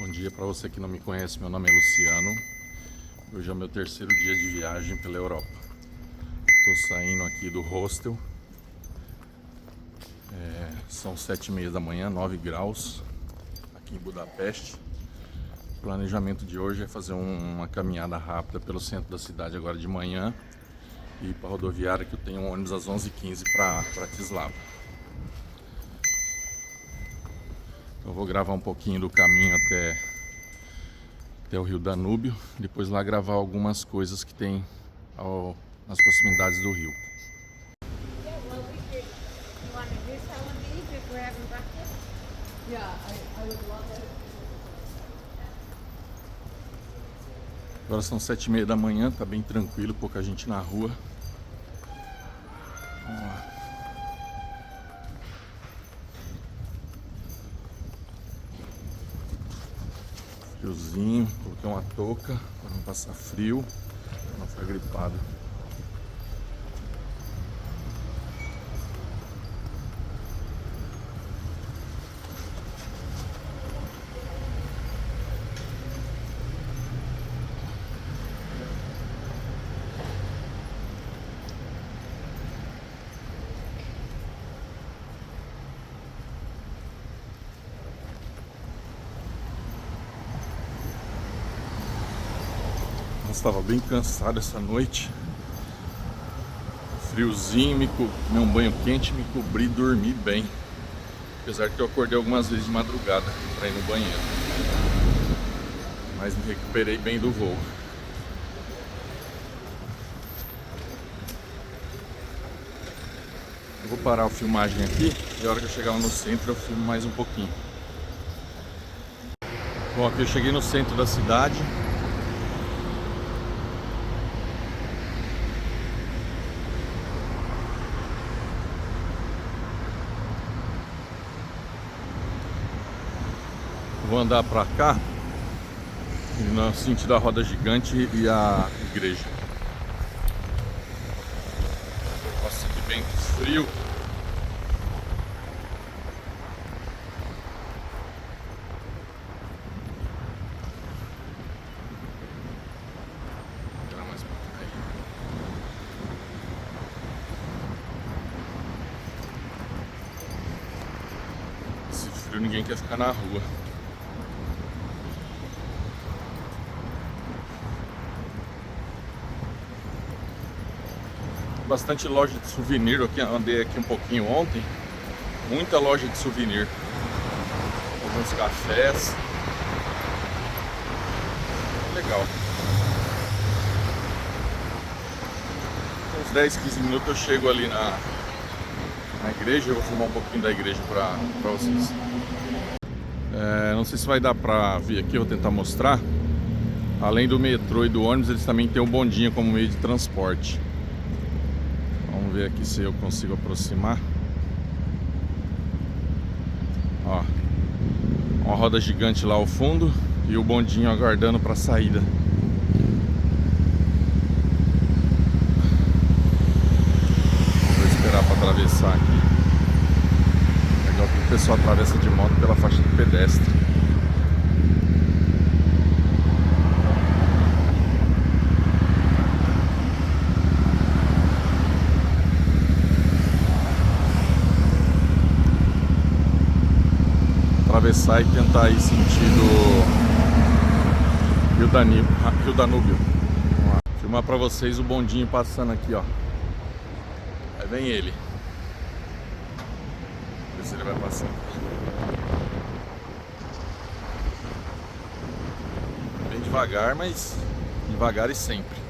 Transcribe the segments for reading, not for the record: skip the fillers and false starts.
Bom dia para você que não me conhece, meu nome é Luciano. Hoje é o meu terceiro dia de viagem pela Europa. Estou saindo aqui do hostel. São 7h30 da manhã, 9 graus, aqui em Budapeste. O planejamento de hoje é fazer uma caminhada rápida pelo centro da cidade agora de manhã e ir para a rodoviária, que eu tenho um ônibus às 11h15 para Bratislava. Eu vou gravar um pouquinho do caminho até o rio Danúbio, depois lá gravar algumas coisas que tem nas proximidades do rio. Agora são 7h30 da manhã, tá bem tranquilo, pouca gente na rua. Vamos lá. Friozinho, coloquei uma touca para não passar frio, para não ficar gripado. Estava bem cansado essa noite. Friozinho, tomei um banho quente, me cobri e dormi bem. Apesar que eu acordei algumas vezes de madrugada para ir no banheiro. Mas me recuperei bem do voo. Eu vou parar a filmagem aqui e a hora que eu chegar lá no centro eu filmo mais um pouquinho. Bom, aqui eu cheguei no centro da cidade. Vou andar pra cá, no sentido da roda gigante e a igreja. Nossa, que bem frio. Esse frio, ninguém quer ficar na rua. Bastante loja de souvenir. Eu andei aqui um pouquinho ontem. Muita loja de souvenir. Alguns cafés. Legal. Uns 10, 15 minutos eu chego ali na igreja. Eu vou filmar um pouquinho da igreja pra vocês. Não sei se vai dar pra ver aqui, eu vou tentar mostrar. Além do metrô e do ônibus, eles também têm um bondinho como meio de transporte. Vamos ver aqui se eu consigo aproximar. Ó, uma roda gigante lá ao fundo e o bondinho aguardando para a saída. Vou esperar para atravessar aqui. Legal que o pessoal atravessa de moto pela faixa de pedestre. Atravessar e tentar ir sentido Rio Danúbio. Vamos lá. Filmar pra vocês o bondinho passando aqui, ó. Aí vem ele. Ver se ele vai passar. Bem devagar, mas devagar e sempre.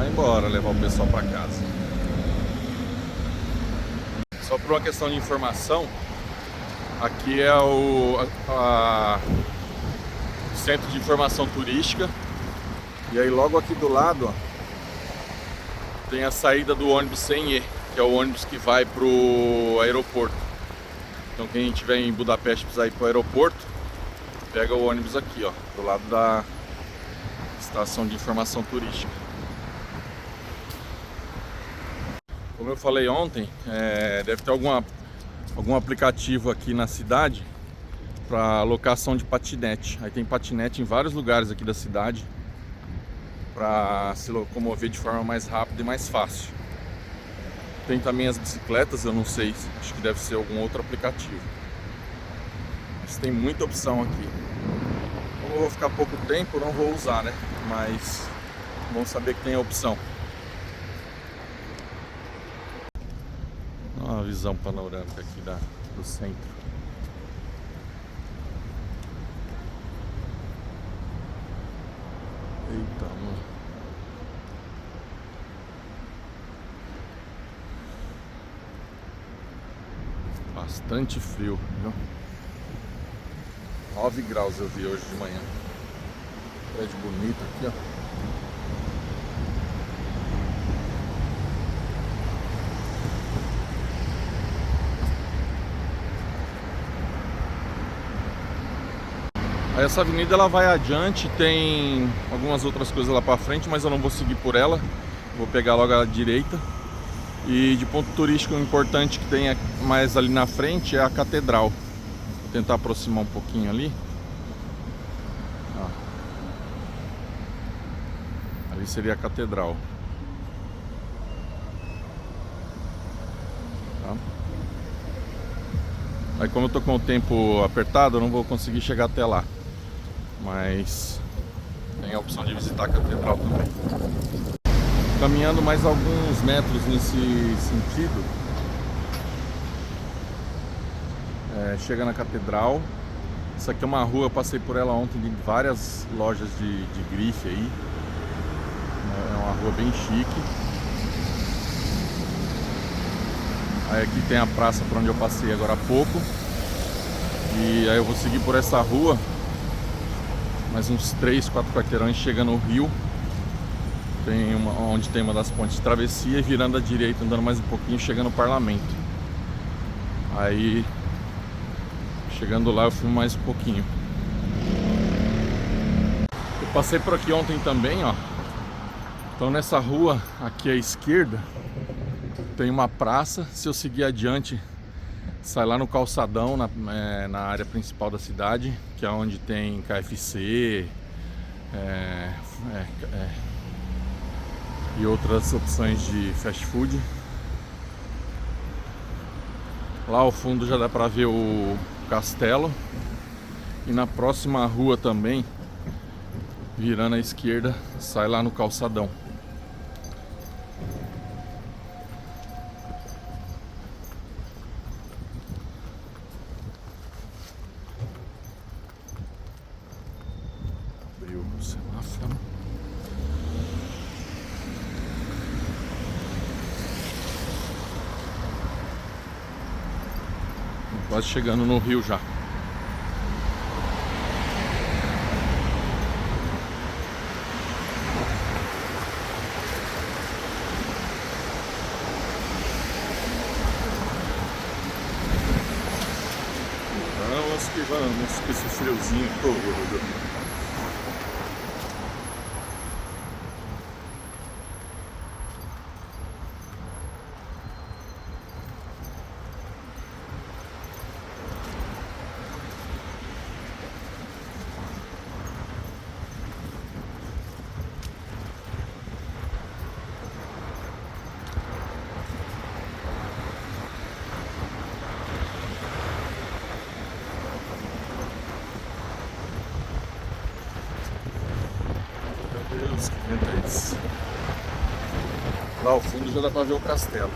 Embora levar o pessoal para casa. Só por uma questão de informação, aqui é o Centro de Informação Turística. E aí logo aqui do lado, ó, tem a saída do ônibus 100E, que é o ônibus que vai pro aeroporto. Então quem estiver em Budapeste precisar ir pro aeroporto, pega o ônibus aqui, ó, do lado da estação de informação turística. Como eu falei ontem, deve ter algum aplicativo aqui na cidade para locação de patinete. Aí tem patinete em vários lugares aqui da cidade para se locomover de forma mais rápida e mais fácil. Tem também as bicicletas, eu não sei, acho que deve ser algum outro aplicativo. Mas tem muita opção aqui. Como eu vou ficar pouco tempo, não vou usar, né? Mas bom saber que tem a opção. Olha uma visão panorâmica aqui do centro. Eita, mano. Bastante frio, viu? 9 graus eu vi hoje de manhã. Prédio bonito aqui, ó. Aí essa avenida ela vai adiante, tem algumas outras coisas lá pra frente, mas eu não vou seguir por ela. Vou pegar logo a direita. E de ponto turístico importante que tem mais ali na frente é a catedral. Vou tentar aproximar um pouquinho ali. Ó. Ali seria a catedral. Tá? Aí como eu tô com o tempo apertado, eu não vou conseguir chegar até lá. Mas tem a opção de visitar a catedral também. Caminhando mais alguns metros nesse sentido, chega na catedral. Isso aqui é uma rua, eu passei por ela ontem, de várias lojas de grife aí. É uma rua bem chique. Aí aqui tem a praça por onde eu passei agora há pouco. E aí eu vou seguir por essa rua mais uns 3, 4 quarteirões, chega no rio. Tem onde tem uma das pontes de travessia, e virando à direita, andando mais um pouquinho, chega no parlamento. Aí chegando lá eu filmo mais um pouquinho. Eu passei por aqui ontem também, ó. Então nessa rua aqui à esquerda tem uma praça. Se eu seguir adiante, sai lá no calçadão, na área principal da cidade, que é onde tem KFC e outras opções de fast food. Lá ao fundo já dá pra ver o castelo. E na próxima rua também, virando à esquerda, sai lá no calçadão. Abriu o semáforo. Quase chegando no rio já. Vamos que vamos, com esse friozinho todo. Deus, que vento é esse? Lá ao fundo já dá pra ver o castelo.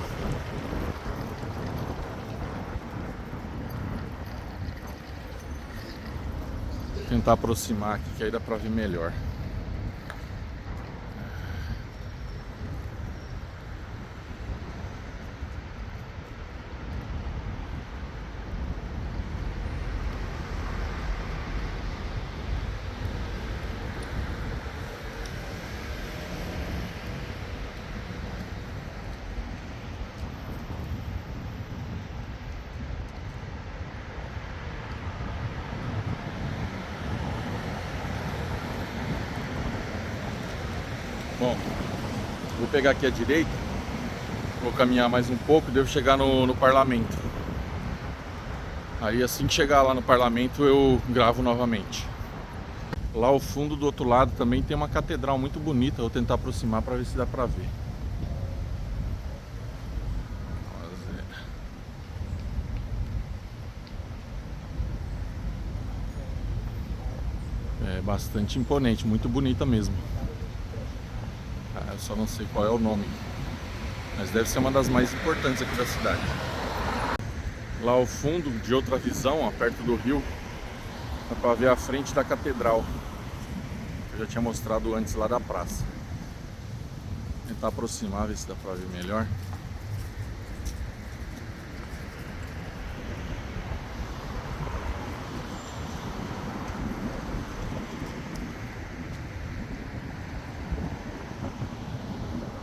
Vou tentar aproximar aqui, que aí dá pra ver melhor. Bom, vou pegar aqui à direita Vou caminhar mais um pouco e devo chegar no parlamento. Aí assim que chegar lá no parlamento eu gravo novamente. Lá ao fundo do outro lado também tem uma catedral muito bonita. Vou tentar aproximar para ver se dá para ver. É bastante imponente, muito bonita mesmo. Eu só não sei qual é o nome, mas deve ser uma das mais importantes aqui da cidade. Lá ao fundo, de outra visão, ó, perto do rio, dá para ver a frente da catedral. Eu já tinha mostrado antes lá da praça. Vou tentar aproximar, ver se dá para ver melhor.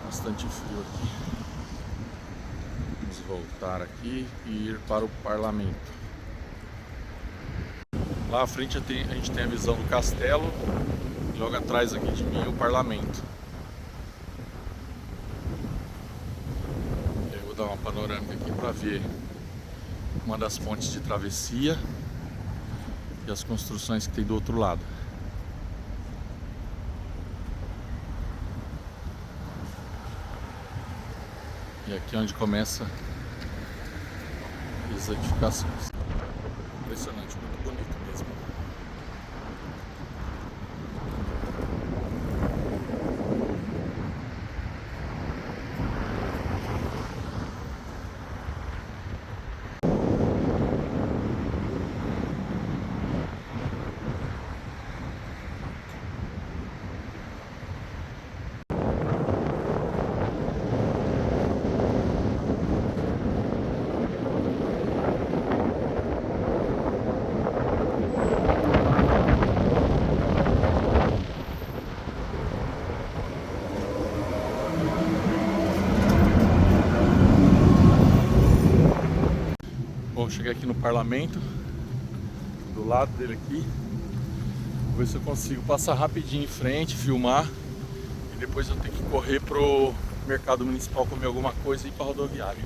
Bastante frio aqui. Vamos voltar aqui e ir para o parlamento. Lá à frente a gente tem a visão do castelo. E logo atrás aqui de mim o parlamento. Eu vou dar uma panorâmica aqui para ver uma das pontes de travessia e as construções que tem do outro lado. E aqui é onde começa as edificações. Impressionante, muito bonito mesmo. Bom, cheguei aqui no parlamento, do lado dele aqui. Vou ver se eu consigo passar rapidinho em frente, filmar. E depois eu tenho que correr pro mercado municipal comer alguma coisa e ir pra rodoviária.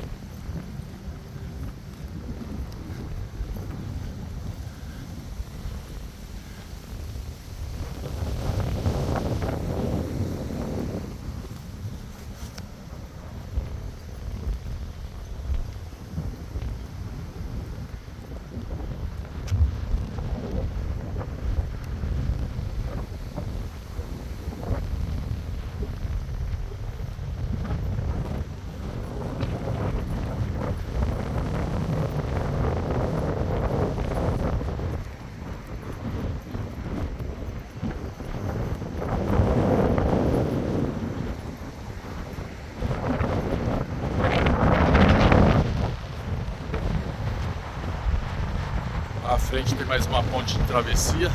À frente tem mais uma ponte de travessia.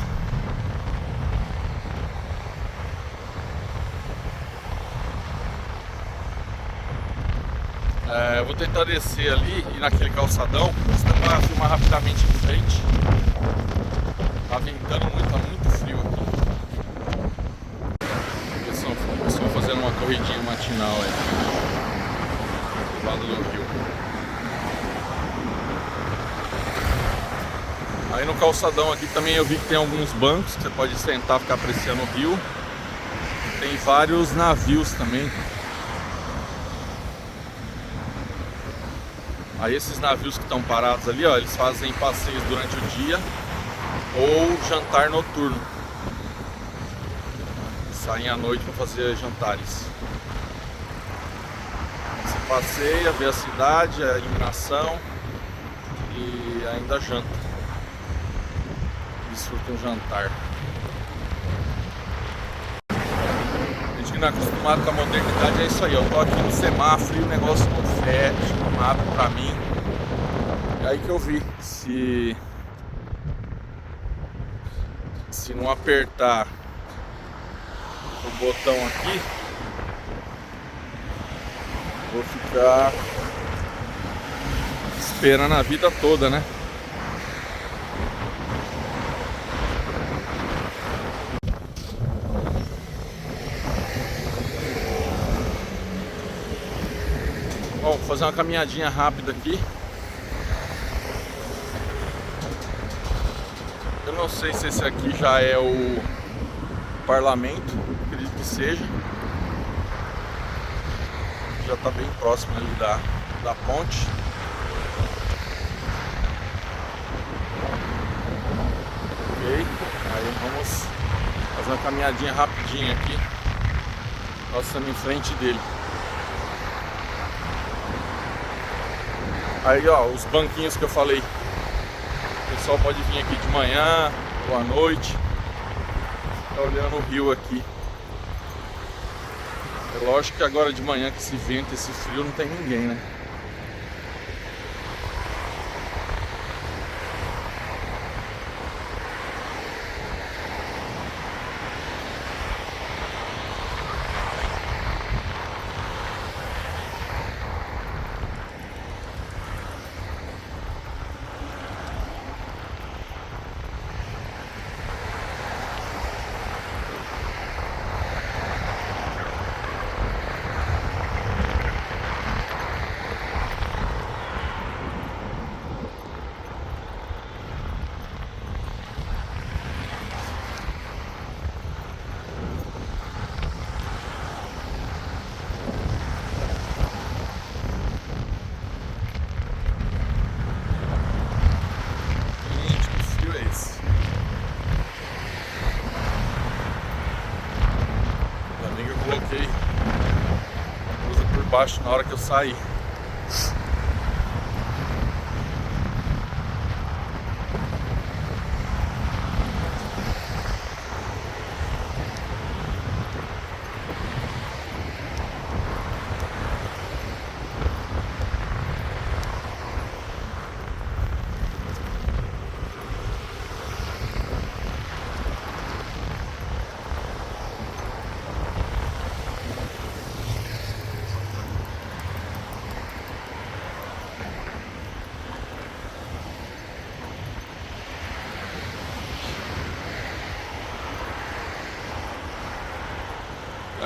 Eu vou tentar descer ali e naquele calçadão. Vou tentar filmar rapidamente em frente. Tá ventando muito, tá muito frio aqui. O pessoal fazendo uma corridinha matinal aí do lado do rio. Aí no calçadão aqui também eu vi que tem alguns bancos que você pode sentar, ficar apreciando o rio. Tem vários navios também. Aí esses navios que estão parados ali, ó, eles fazem passeios durante o dia ou jantar noturno. Saem à noite para fazer jantares. Você passeia, vê a cidade, a iluminação e ainda janta. Desfruta um jantar. A gente que não é acostumado com a modernidade é isso aí. Eu tô aqui no semáforo e o negócio não fecha, não abre pra mim. É aí que eu vi. Se não apertar o botão aqui, vou ficar esperando a vida toda, né? Bom, vou fazer uma caminhadinha rápida aqui. Eu não sei se esse aqui já é o parlamento, acredito que seja. Já está bem próximo ali da ponte. Ok, aí vamos fazer uma caminhadinha rapidinha aqui, passando em frente dele. Aí ó, os banquinhos que eu falei, o pessoal pode vir aqui de manhã ou à noite, tá olhando o rio aqui. É lógico que agora de manhã, com esse vento, esse frio, não tem ninguém, né? Coloquei a blusa por baixo na hora que eu saí.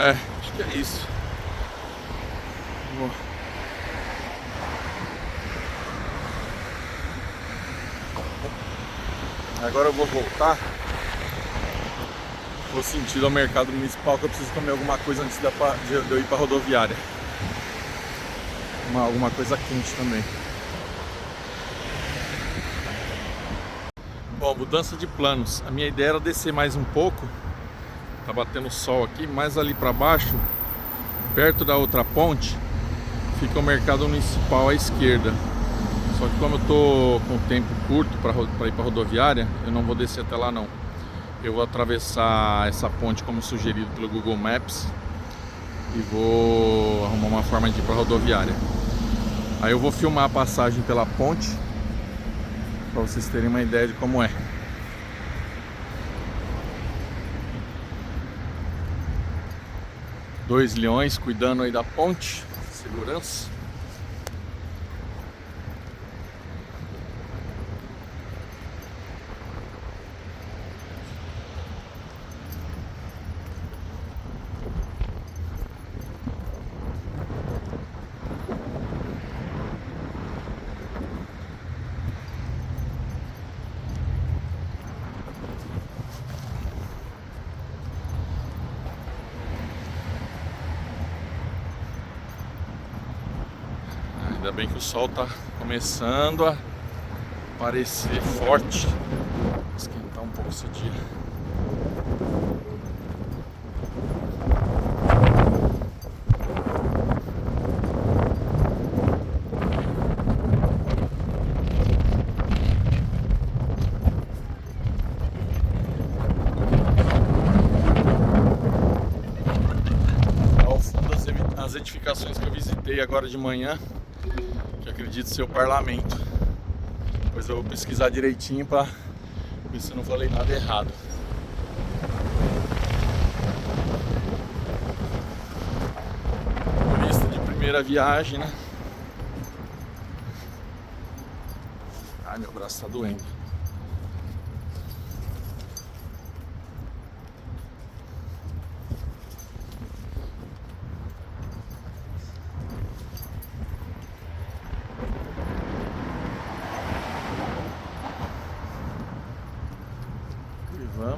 É, acho que é isso. Agora eu vou voltar. Vou sentido ao mercado municipal, que eu preciso comer alguma coisa antes de eu ir para a rodoviária. Alguma coisa quente também. Bom, mudança de planos. A minha ideia era descer mais um pouco. Tá batendo sol aqui, mais ali para baixo, perto da outra ponte, fica o mercado municipal à esquerda. Só que como eu tô com tempo curto para ir para rodoviária, eu não vou descer até lá não. Eu vou atravessar essa ponte como sugerido pelo Google Maps e vou arrumar uma forma de ir para rodoviária. Aí eu vou filmar a passagem pela ponte para vocês terem uma ideia de como é. Dois leões cuidando aí da ponte, segurança. Ainda bem que o sol tá começando a aparecer forte, esquentar um pouco esse dia. Ao fundo as edificações que eu visitei agora de manhã, que acredito ser o parlamento. Depois eu vou pesquisar direitinho para ver se eu não falei nada errado. Turista de primeira viagem, né? Ai, meu braço tá doendo.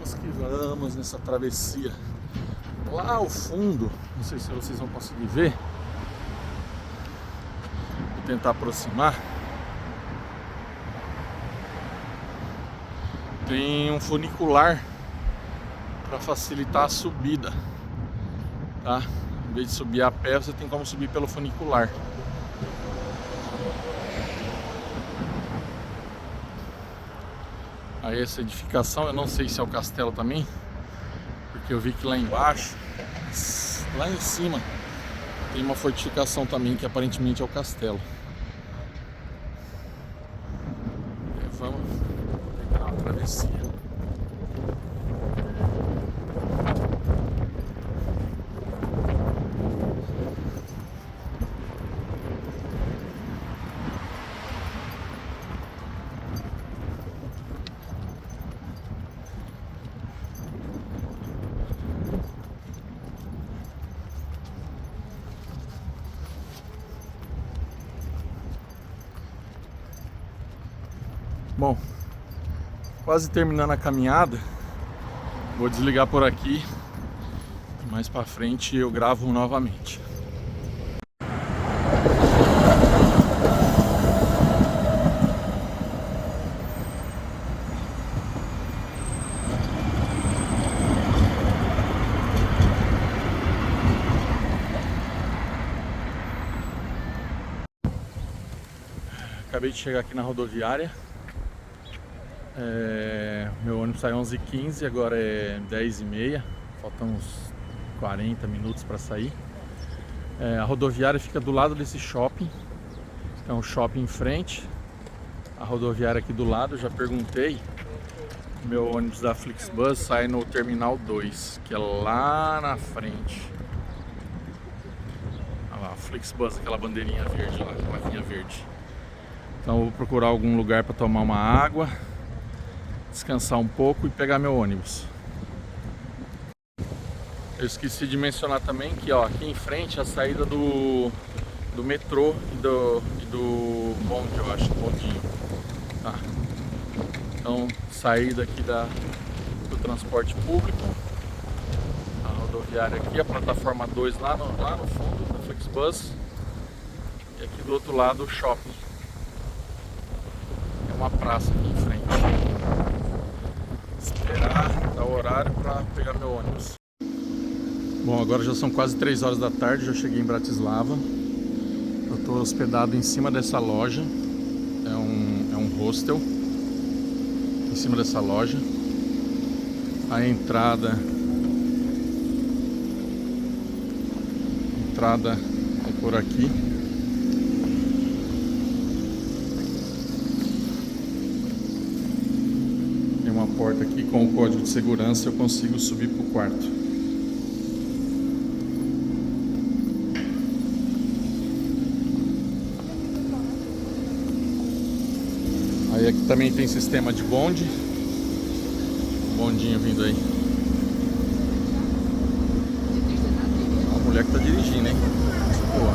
Vamos que vamos nessa travessia. Lá ao fundo, não sei se vocês vão conseguir ver, vou tentar aproximar. Tem um funicular para facilitar a subida, tá? Em vez de subir a pé, você tem como subir pelo funicular. Aí essa edificação, eu não sei se é o castelo também, porque eu vi que lá embaixo, lá em cima, tem uma fortificação também que aparentemente é o castelo. Vamos tentar uma travessia. Bom, quase terminando a caminhada, vou desligar por aqui, mais pra frente eu gravo novamente. Acabei de chegar aqui na rodoviária. Meu ônibus saiu 11h15, agora é 10h30, faltam uns 40 minutos para sair. A rodoviária fica do lado desse shopping, tem um shopping em frente, a rodoviária aqui do lado. Eu já perguntei, meu ônibus da Flixbus sai no Terminal 2, que é lá na frente. Olha lá, Flixbus, aquela bandeirinha verde lá, aquela plaquinha verde. Então eu vou procurar algum lugar para tomar uma água, descansar um pouco e pegar meu ônibus. Eu esqueci de mencionar também que aqui em frente é a saída do metrô e do bonde, eu acho, bondinho. Tá. Então, saída aqui do transporte público, a rodoviária aqui, a plataforma 2 lá no fundo da Flixbus, e aqui do outro lado o shopping. É uma praça aqui em frente. Esperar dar o horário para pegar meu ônibus. Bom, agora já são quase 3 horas da tarde, já cheguei em Bratislava. Eu estou hospedado em cima dessa loja, é um hostel, em cima dessa loja. A entrada é por aqui. Tem uma porta aqui com o código de segurança, eu consigo subir para o quarto. Aí aqui também tem sistema de bonde. Bondinho vindo aí. A mulher que tá dirigindo, hein? Boa.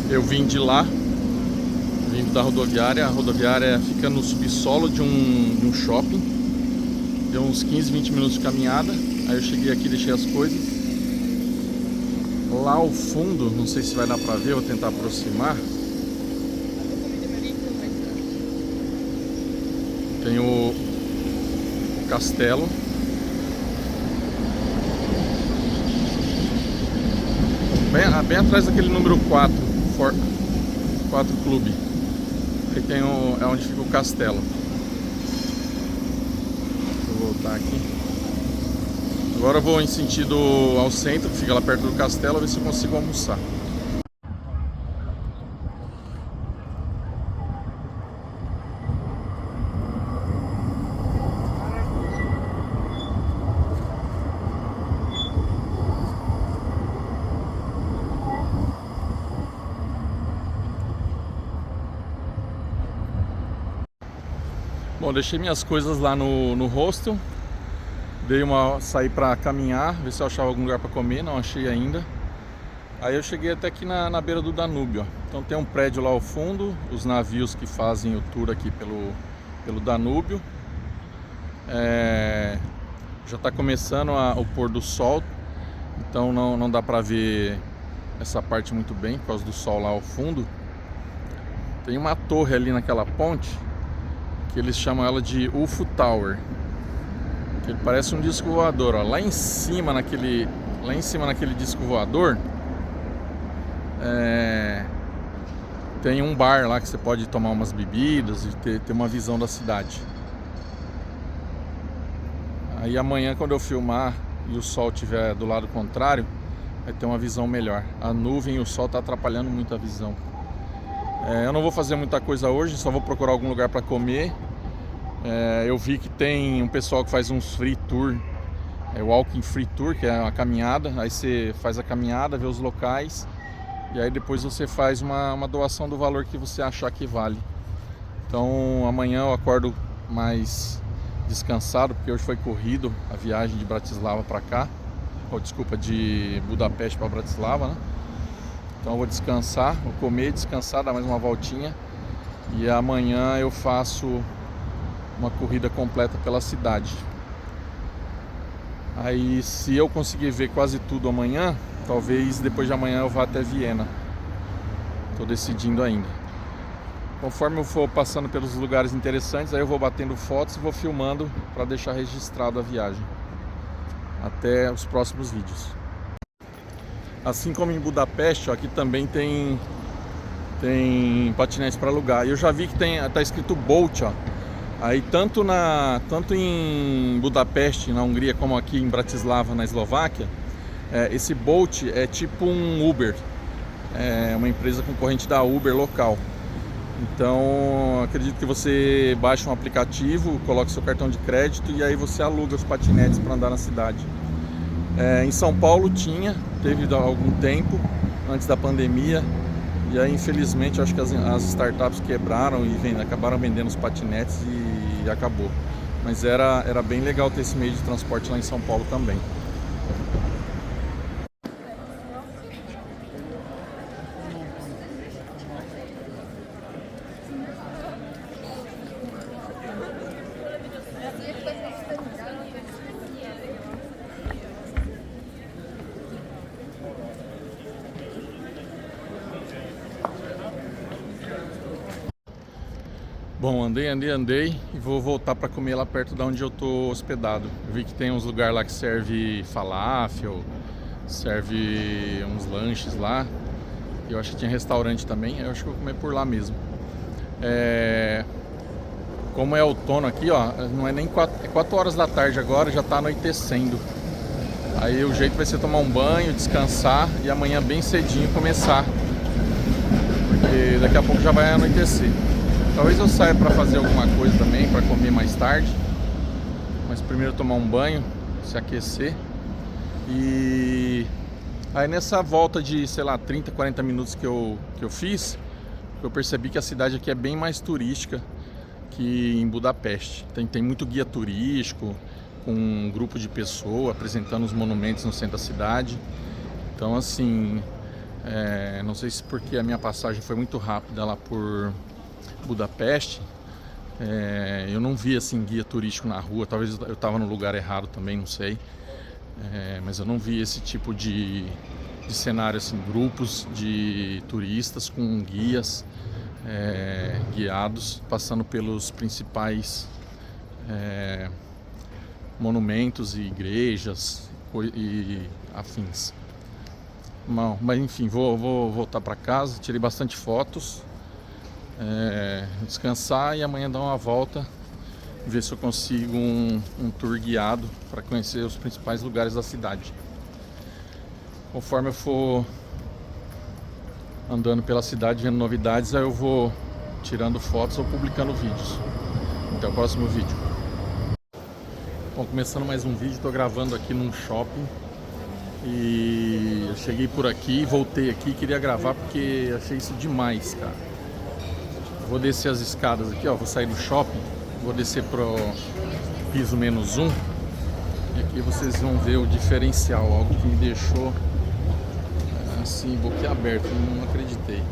Eu vim de lá, vindo da rodoviária. A rodoviária fica no subsolo de um shopping. Deu uns 15, 20 minutos de caminhada. Aí eu cheguei aqui, deixei as coisas. Lá ao fundo, não sei se vai dar pra ver, vou tentar aproximar. Tem o castelo. Bem atrás daquele número 4 Clube. Aí tem é onde fica o castelo. Vou voltar aqui. Agora eu vou em sentido ao centro, que fica lá perto do castelo, ver se eu consigo almoçar. Bom, deixei minhas coisas lá no hostel. Saí pra caminhar, ver se eu achava algum lugar pra comer, não achei ainda. Aí eu cheguei até aqui na beira do Danúbio, ó. Então tem um prédio lá ao fundo, os navios que fazem o tour aqui pelo Danúbio. Já está começando o pôr do sol, então não dá para ver essa parte muito bem por causa do sol lá ao fundo. Tem uma torre ali naquela ponte que eles chamam ela de UFO Tower, que ele parece um disco voador, ó. Lá em cima naquele disco voador tem um bar lá que você pode tomar umas bebidas e ter uma visão da cidade. Aí amanhã, quando eu filmar e o sol estiver do lado contrário, vai ter uma visão melhor. A nuvem e o sol tá atrapalhando muito a visão. Eu não vou fazer muita coisa hoje, só vou procurar algum lugar para comer. Eu vi que tem um pessoal que faz uns free tour, walking free tour, que é uma caminhada. Aí você faz a caminhada, vê os locais e aí depois você faz uma doação do valor que você achar que vale. Então amanhã eu acordo mais descansado, porque hoje foi corrido a viagem de Bratislava para cá, de Budapeste para Bratislava, né? Então eu vou descansar, vou comer, descansar, dar mais uma voltinha e amanhã eu faço uma corrida completa pela cidade. Aí, se eu conseguir ver quase tudo amanhã, talvez depois de amanhã eu vá até Viena. Estou decidindo ainda. Conforme eu for passando pelos lugares interessantes, aí eu vou batendo fotos e vou filmando para deixar registrado a viagem. Até os próximos vídeos. Assim como em Budapeste, ó, aqui também tem patinetes para alugar. Eu já vi que tá escrito Bolt, ó. Aí tanto em Budapeste, na Hungria, como aqui em Bratislava, na Eslováquia, esse Bolt é tipo um Uber. É uma empresa concorrente da Uber local. Então acredito que você baixa um aplicativo, coloca seu cartão de crédito e aí você aluga os patinetes para andar na cidade. Em São Paulo teve há algum tempo, antes da pandemia, e aí infelizmente acho que as startups quebraram e acabaram vendendo os patinetes e acabou. Mas era bem legal ter esse meio de transporte lá em São Paulo também. Bom, andei e vou voltar para comer lá perto da onde eu tô hospedado. Eu vi que tem uns lugares lá que serve falafel, serve uns lanches lá. Eu acho que tinha restaurante também, eu acho que vou comer por lá mesmo. Como é outono aqui, ó, não é nem 4 horas da tarde agora, já tá anoitecendo. Aí o jeito vai ser tomar um banho, descansar e amanhã bem cedinho começar, porque daqui a pouco já vai anoitecer. Talvez eu saia para fazer alguma coisa também, para comer mais tarde. Mas primeiro tomar um banho, se aquecer. E aí nessa volta de, sei lá, 30, 40 minutos que eu fiz, eu percebi que a cidade aqui é bem mais turística que em Budapeste. Tem muito guia turístico, com um grupo de pessoas apresentando os monumentos no centro da cidade. Então assim, não sei se porque a minha passagem foi muito rápida lá por Budapeste, eu não vi assim guia turístico na rua. Talvez eu estava no lugar errado também, não sei, mas eu não vi esse tipo de cenário assim, grupos de turistas com guias guiados passando pelos principais monumentos e igrejas e afins. Bom, mas enfim, vou voltar para casa. Tirei bastante fotos. Descansar e amanhã dar uma volta, ver se eu consigo um tour guiado para conhecer os principais lugares da cidade. Conforme eu for andando pela cidade, vendo novidades, aí eu vou tirando fotos ou publicando vídeos. Até o próximo vídeo. Bom, começando mais um vídeo, estou gravando aqui num shopping e eu cheguei por aqui, voltei aqui, queria gravar porque achei isso demais, cara. Vou descer as escadas aqui, ó. Vou sair do shopping, vou descer pro piso -1 e aqui vocês vão ver o diferencial, algo que me deixou assim, boquiaberto, não acreditei.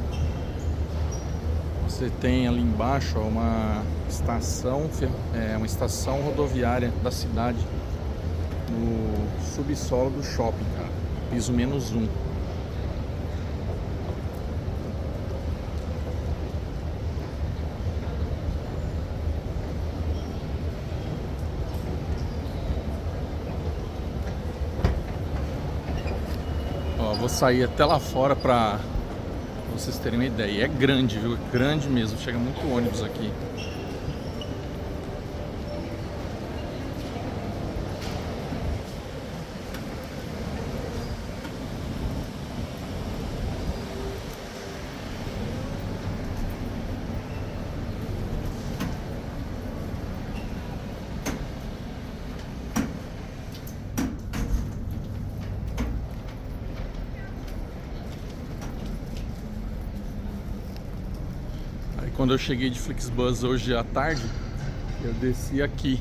Você tem ali embaixo, ó, uma estação rodoviária da cidade, no subsolo do shopping, cara. Piso -1. Ó, vou sair até lá fora pra vocês terem uma ideia. É grande, viu? É grande mesmo. Chega muito ônibus aqui. Quando eu cheguei de Flixbus hoje à tarde, eu desci aqui.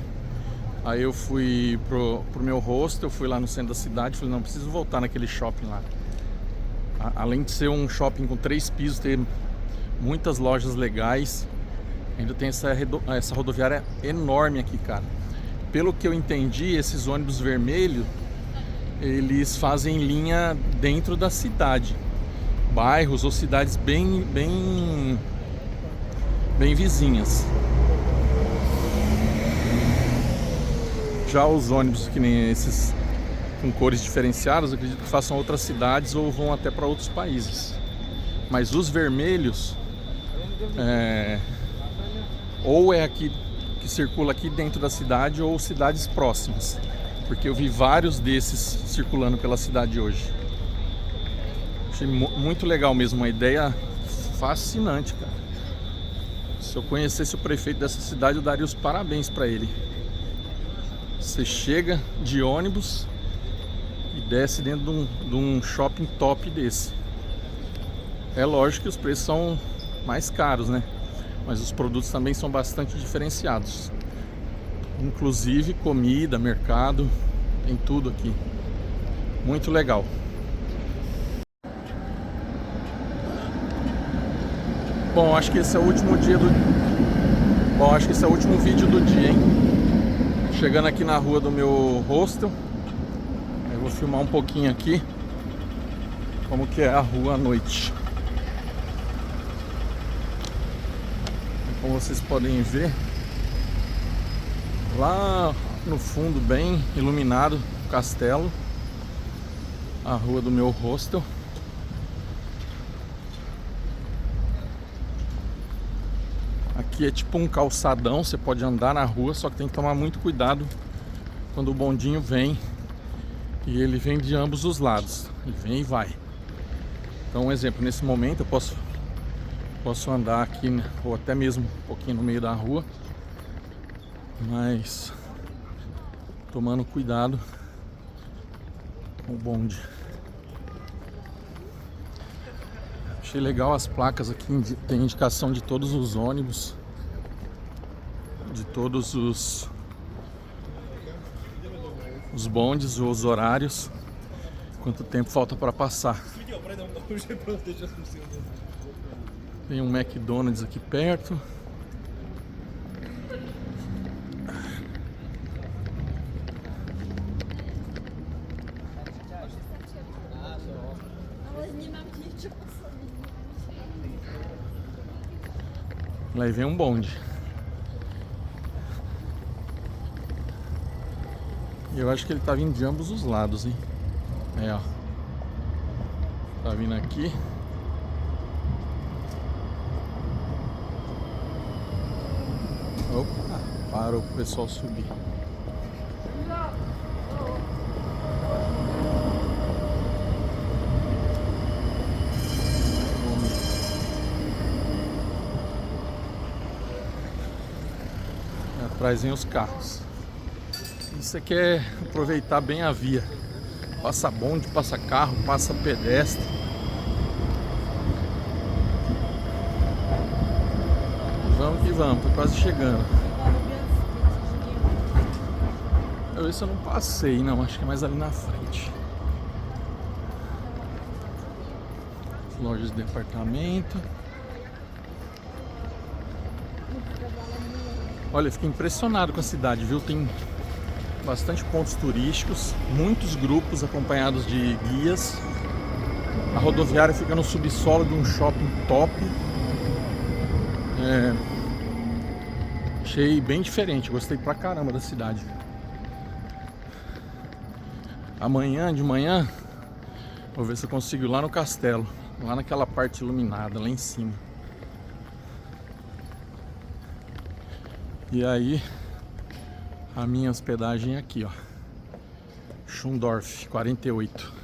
Aí eu fui pro meu hostel, fui lá no centro da cidade, falei, não, preciso voltar naquele shopping lá. Além de ser um shopping com 3 pisos, ter muitas lojas legais, ainda tem essa rodoviária enorme aqui, cara. Pelo que eu entendi, esses ônibus vermelhos, eles fazem linha dentro da cidade. Bairros ou cidades bem vizinhas. Já os ônibus que nem esses com cores diferenciadas, eu acredito que façam outras cidades ou vão até para outros países. Mas os vermelhos ou é aqui que circula aqui dentro da cidade ou cidades próximas, porque eu vi vários desses circulando pela cidade hoje. Achei muito legal mesmo, uma ideia fascinante, cara. Se eu conhecesse o prefeito dessa cidade, eu daria os parabéns para ele. Você chega de ônibus e desce dentro de um shopping top desse. É lógico que os preços são mais caros, né? Mas os produtos também são bastante diferenciados. Inclusive comida, mercado, tem tudo aqui. Muito legal. Bom, acho que esse é o último dia do... Bom, acho que esse é o último vídeo do dia, hein? Chegando aqui na rua do meu hostel. Eu vou filmar um pouquinho aqui como que é a rua à noite. Como vocês podem ver, lá no fundo, bem iluminado, o castelo, a rua do meu hostel. Aqui é tipo um calçadão, você pode andar na rua, só que tem que tomar muito cuidado quando o bondinho vem. E ele vem de ambos os lados, ele vem e vai. Então, um exemplo, nesse momento eu posso andar aqui, ou até mesmo um pouquinho no meio da rua, mas tomando cuidado com o bonde. Achei legal as placas aqui, tem indicação de todos os ônibus, de todos os bondes, os horários, quanto tempo falta para passar. Tem um McDonald's aqui perto. Lá vem um bonde. E eu acho que ele tá vindo de ambos os lados, hein? É, ó. Tá vindo aqui. Opa, parou pro pessoal subir. Atrás vem os carros. Isso aqui é aproveitar bem a via. Passa bonde, passa carro, passa pedestre. Vamos que vamos, tô quase chegando. Esse eu não passei, não, acho que é mais ali na frente. lojas de departamento. Olha, eu fiquei impressionado com a cidade, viu? Tem bastante pontos turísticos, muitos grupos acompanhados de guias. A rodoviária fica no subsolo de um shopping top. Achei bem diferente, gostei pra caramba da cidade. Amanhã de manhã vou ver se eu consigo ir lá no castelo, lá naquela parte iluminada, lá em cima. E aí a minha hospedagem é aqui, ó, Schundorf 48.